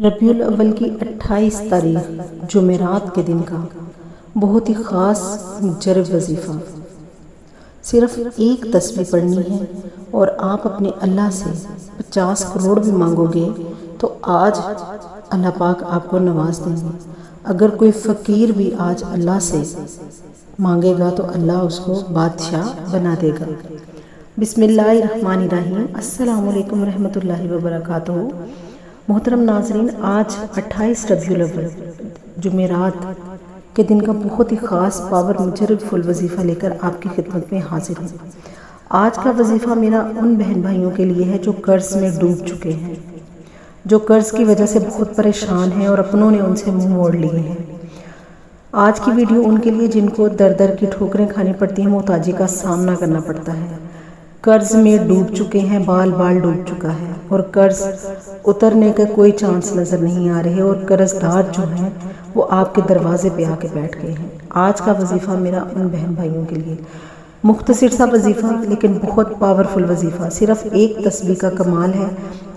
ربیع الاول کی 28 تاریخ جمعرات کے دن کا بہت ہی خاص مجرب وظیفہ۔ صرف ایک تسبیح پڑھنی ہے اور آپ اپنے اللہ سے 50 کروڑ بھی مانگو گے تو آج اللہ پاک آپ کو نواز دیں گے۔ اگر کوئی فقیر بھی آج اللہ سے مانگے گا تو اللہ اس کو بادشاہ بنا دے گا۔ بسم اللہ الرحمن الرحیم۔ السلام علیکم ورحمۃ اللہ وبرکاتہ۔ محترم ناظرین، آج 28 ربیع الاول جمعرات کے دن کا بہت ہی خاص پاور مجرب فل وظیفہ لے کر آپ کی خدمت میں حاضر ہوں۔ آج کا وظیفہ میرا ان بہن بھائیوں کے لیے ہے جو قرض میں ڈوب چکے ہیں، جو قرض کی وجہ سے بہت پریشان ہیں اور اپنوں نے ان سے منہ موڑ لیے ہیں۔ آج کی ویڈیو ان کے لیے جن کو در در کی ٹھوکریں کھانی پڑتی ہیں، محتاجی کا سامنا کرنا پڑتا ہے، قرض میں ڈوب چکے ہیں، بال ڈوب چکا ہے اور قرض اترنے کا کوئی چانس نظر نہیں آ رہے اور قرض دار جو ہیں وہ آپ کے دروازے پہ آ کے بیٹھ گئے ہیں۔ آج کا وظیفہ میرا ان بہن بھائیوں کے لیے مختصر سا وظیفہ لیکن بہت پاورفل وظیفہ، صرف ایک تسبیح کا کمال ہے۔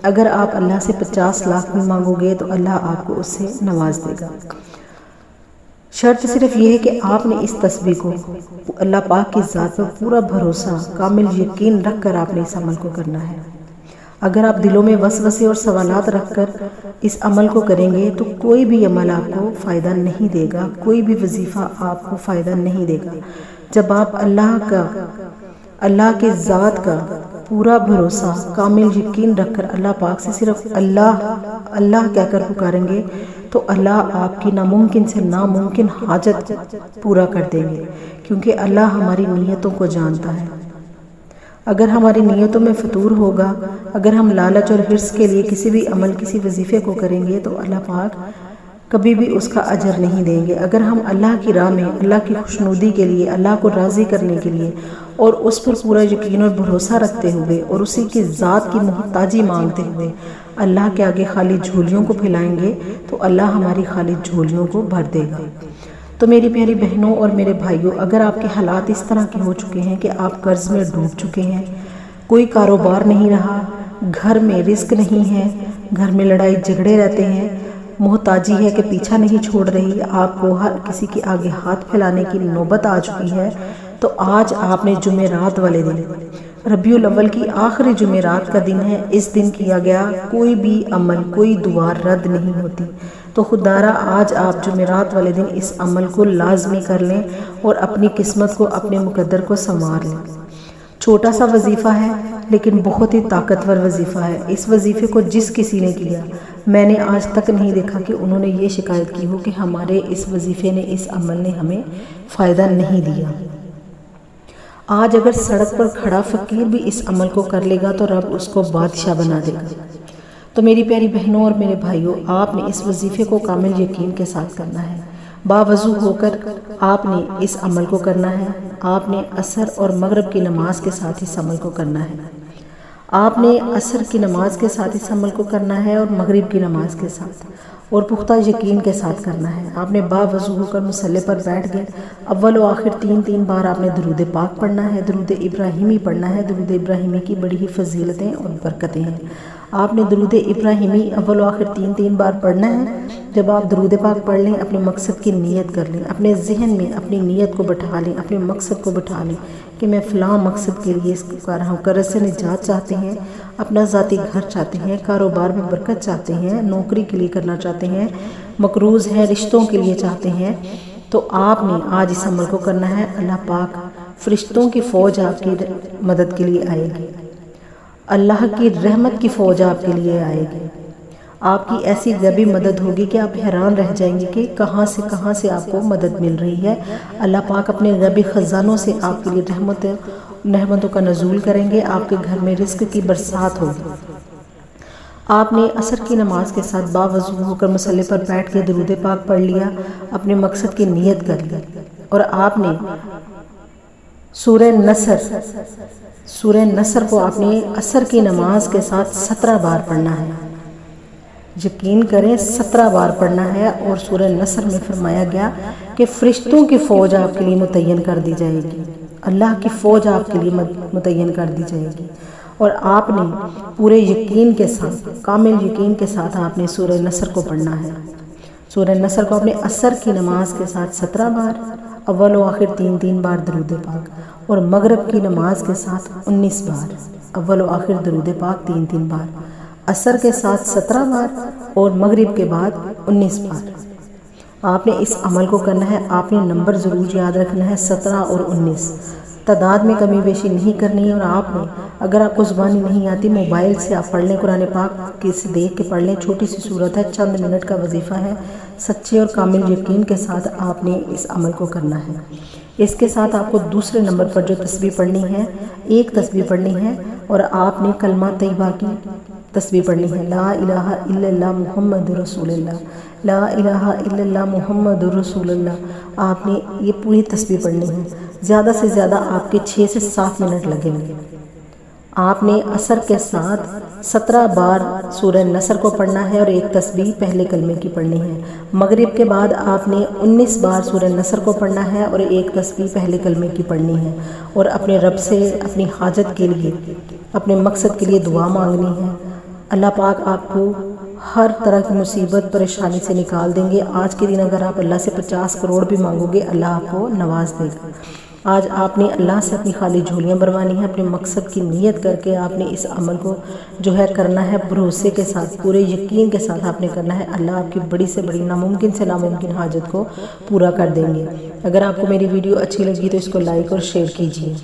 اگر آپ اللہ سے 50 لاکھ بھی مانگو گے تو اللہ آپ کو اس سے نواز دے گا۔ شرط صرف یہ ہے کہ آپ نے اس تسبیح کو اللہ پاک کی ذات پر پورا بھروسہ، کامل یقین رکھ کر آپ نے اس عمل کو کرنا ہے۔ اگر آپ دلوں میں وسوسے اور سوالات رکھ کر اس عمل کو کریں گے تو کوئی بھی عمل آپ کو فائدہ نہیں دے گا، کوئی بھی وظیفہ آپ کو فائدہ نہیں دے گا۔ جب آپ اللہ کے ذات کا پورا بھروسہ، کامل یقین رکھ کر اللہ پاک سے صرف اللہ کہہ کر پکاریں گے تو اللہ آپ کی ناممکن سے ناممکن حاجت پورا کر دیں گے، کیونکہ اللہ ہماری نیتوں کو جانتا ہے۔ اگر ہماری نیتوں میں فطور ہوگا، اگر ہم لالچ اور حرص کے لیے کسی بھی عمل، کسی وظیفے کو کریں گے تو اللہ پاک کبھی بھی اس کا اجر نہیں دیں گے۔ اگر ہم اللہ کی راہ میں، اللہ کی خوشنودی کے لیے، اللہ کو راضی کرنے کے لیے اور اس پر پورا یقین اور بھروسہ رکھتے ہوئے اور اسی کی ذات کی محتاجی مانگتے ہوئے اللہ کے آگے خالی جھولیوں کو پھیلائیں گے تو اللہ ہماری خالی جھولیوں کو بھر دے گا۔ تو میری پیاری بہنوں اور میرے بھائیوں، اگر آپ کے حالات اس طرح کے ہو چکے ہیں کہ آپ قرض میں ڈوب چکے ہیں، کوئی کاروبار نہیں رہا، گھر میں رزق نہیں ہے، گھر میں لڑائی جھگڑے رہتے ہیں، محتاجی ہے کہ پیچھا نہیں چھوڑ رہی، آپ کو ہر کسی کے آگے ہاتھ پھیلانے کی نوبت آ چکی ہے، تو آج آپ نے جمعرات والے دن، ربیع الاول کی آخری جمعرات کا دن ہے، اس دن کیا گیا کوئی بھی عمل، کوئی دعا رد نہیں ہوتی۔ تو خدارا آج آپ جمعرات والے دن اس عمل کو لازمی کر لیں اور اپنی قسمت کو، اپنے مقدر کو سنوار لیں۔ چھوٹا سا وظیفہ ہے لیکن بہت ہی طاقتور وظیفہ ہے۔ اس وظیفے کو جس کسی نے کیا، میں نے آج تک نہیں دیکھا کہ انہوں نے یہ شکایت کی ہو کہ ہمارے اس وظیفے نے، اس عمل نے ہمیں فائدہ نہیں دیا۔ آج اگر سڑک پر کھڑا فقیر بھی اس عمل کو کر لے گا تو رب اس کو بادشاہ بنا دے گا۔ تو میری پیاری بہنوں اور میرے بھائیوں، آپ نے اس وظیفے کو کامل یقین کے ساتھ کرنا ہے، باوضو ہو کر آپ نے اس عمل کو کرنا ہے۔ آپ نے عصر اور مغرب کی نماز کے ساتھ اس عمل کو کرنا ہے، آپ نے عصر کی نماز کے ساتھ اس عمل کو کرنا ہے اور مغرب کی نماز کے ساتھ اور پختہ یقین کے ساتھ کرنا ہے۔ آپ نے باوضو ہو کر مصلی پر بیٹھ گئے، اول و آخر 3 بار آپ نے درود پاک پڑھنا ہے، درود ابراہیمی پڑھنا ہے۔ درود ابراہیمی کی بڑی ہی فضیلتیں اور برکتیں ہیں۔ آپ نے درود ابراہیمی اول و آخر 3 بار پڑھنا ہے۔ جب آپ درود پاک پڑھ لیں، اپنے مقصد کی نیت کر لیں، اپنے ذہن میں اپنی نیت کو بٹھا لیں، اپنے مقصد کو بٹھا لیں کہ میں فلاں مقصد کے لیے اس کو کر رہا ہوں۔ قرض سے نجات چاہتے ہیں، اپنا ذاتی گھر چاہتے ہیں، کاروبار میں برکت چاہتے ہیں، نوکری کے لیے کرنا چاہتے ہیں، مقروض ہیں، رشتوں کے لیے چاہتے ہیں، تو آپ نے آج اس عمل کو کرنا ہے۔ اللہ پاک فرشتوں کی فوج آپ کی مدد کے لیے آئے گی، اللہ کی رحمت کی فوج آپ کے لیے آئے گی، آپ کی ایسی غیبی مدد ہوگی کہ آپ حیران رہ جائیں گے کہ کہاں سے آپ کو مدد مل رہی ہے۔ اللہ پاک اپنے غیبی خزانوں سے آپ کے لیے رحمتوں کا نزول کریں گے، آپ کے گھر میں رزق کی برسات ہوگی۔ آپ نے عصر کی نماز کے ساتھ باوضو ہو کر مصلی پر بیٹھ کے درود پاک پڑھ لیا، اپنے مقصد کی نیت کر لی اور آپ نے سورہ نصر کو آپ نے عصر کی نماز کے ساتھ 17 بار پڑھنا ہے۔ یقین کریں 17 بار پڑھنا ہے، اور سورہ نصر میں فرمایا گیا کہ فرشتوں کی فوج آپ کے لیے متعین کر دی جائے گی، اللہ کی فوج آپ کے لیے متعین کر دی جائے گی، اور آپ نے پورے یقین کے ساتھ، کامل یقین کے ساتھ آپ نے سورہ نصر کو پڑھنا ہے۔ سورہ نصر کو اپنے عصر کی نماز کے ساتھ 17 بار، اول و آخر 3 بار درود پاک، اور مغرب کی نماز کے ساتھ 19 بار، اول و آخر درود پاک 3 بار، عصر کے ساتھ 17 بار اور مغرب کے بعد 19 بار۔ آپ نے اس عمل کو کرنا ہے۔ آپ نے نمبر ضرور یاد رکھنا ہے، 17 اور 19، تعداد میں کمی بیشی نہیں کرنی ہے۔ اور آپ نے، اگر آپ کو زبانی نہیں آتی، موبائل سے آپ پڑھ لیں، قرآن پاک کسی دیکھ کے پڑھ لیں، چھوٹی سی صورت ہے، چند منٹ کا وظیفہ ہے۔ سچے اور کامل یقین کے ساتھ آپ نے اس عمل کو کرنا ہے۔ اس کے ساتھ آپ کو دوسرے نمبر پر جو تسبیح پڑھنی ہے، ایک تسبیح پڑھنی ہے، اور آپ نے کلمہ طیبہ کی تسبیح پڑھنی ہے، لا الہ الا اللہ محمد رسول اللہ، لا الہ الا اللہ محمد رسول اللہ۔ آپ نے یہ پوری تسبیح پڑھنی ہے۔ زیادہ سے زیادہ آپ کے 6 سے 7 منٹ لگیں گے۔ آپ نے عصر کے ساتھ 17 بار سورہ نصر کو پڑھنا ہے اور ایک تسبیح پہلے کلمے کی پڑھنی ہے۔ مغرب کے بعد آپ نے 19 بار سورہ نصر کو پڑھنا ہے اور ایک تسبیح پہلے کلمے کی پڑھنی ہے، اور اپنے رب سے اپنی حاجت کے لیے، اپنے مقصد کے لیے دعا مانگنی ہے۔ اللہ پاک آپ کو ہر طرح کی مصیبت پریشانی سے نکال دیں گے۔ آج کے دن اگر آپ اللہ سے 50 کروڑ بھی مانگو گے، اللہ آپ کو نواز دے گا۔ آج آپ نے اللہ سے اپنی خالی جھولیاں بھروانی ہیں۔ اپنے مقصد کی نیت کر کے آپ نے اس عمل کو جو ہے کرنا ہے، بھروسے کے ساتھ، پورے یقین کے ساتھ آپ نے کرنا ہے۔ اللہ آپ کی بڑی سے بڑی، ناممکن سے ناممکن حاجت کو پورا کر دیں گے۔ اگر آپ کو میری ویڈیو اچھی لگی تو اس کو لائک اور شیئر کیجیے۔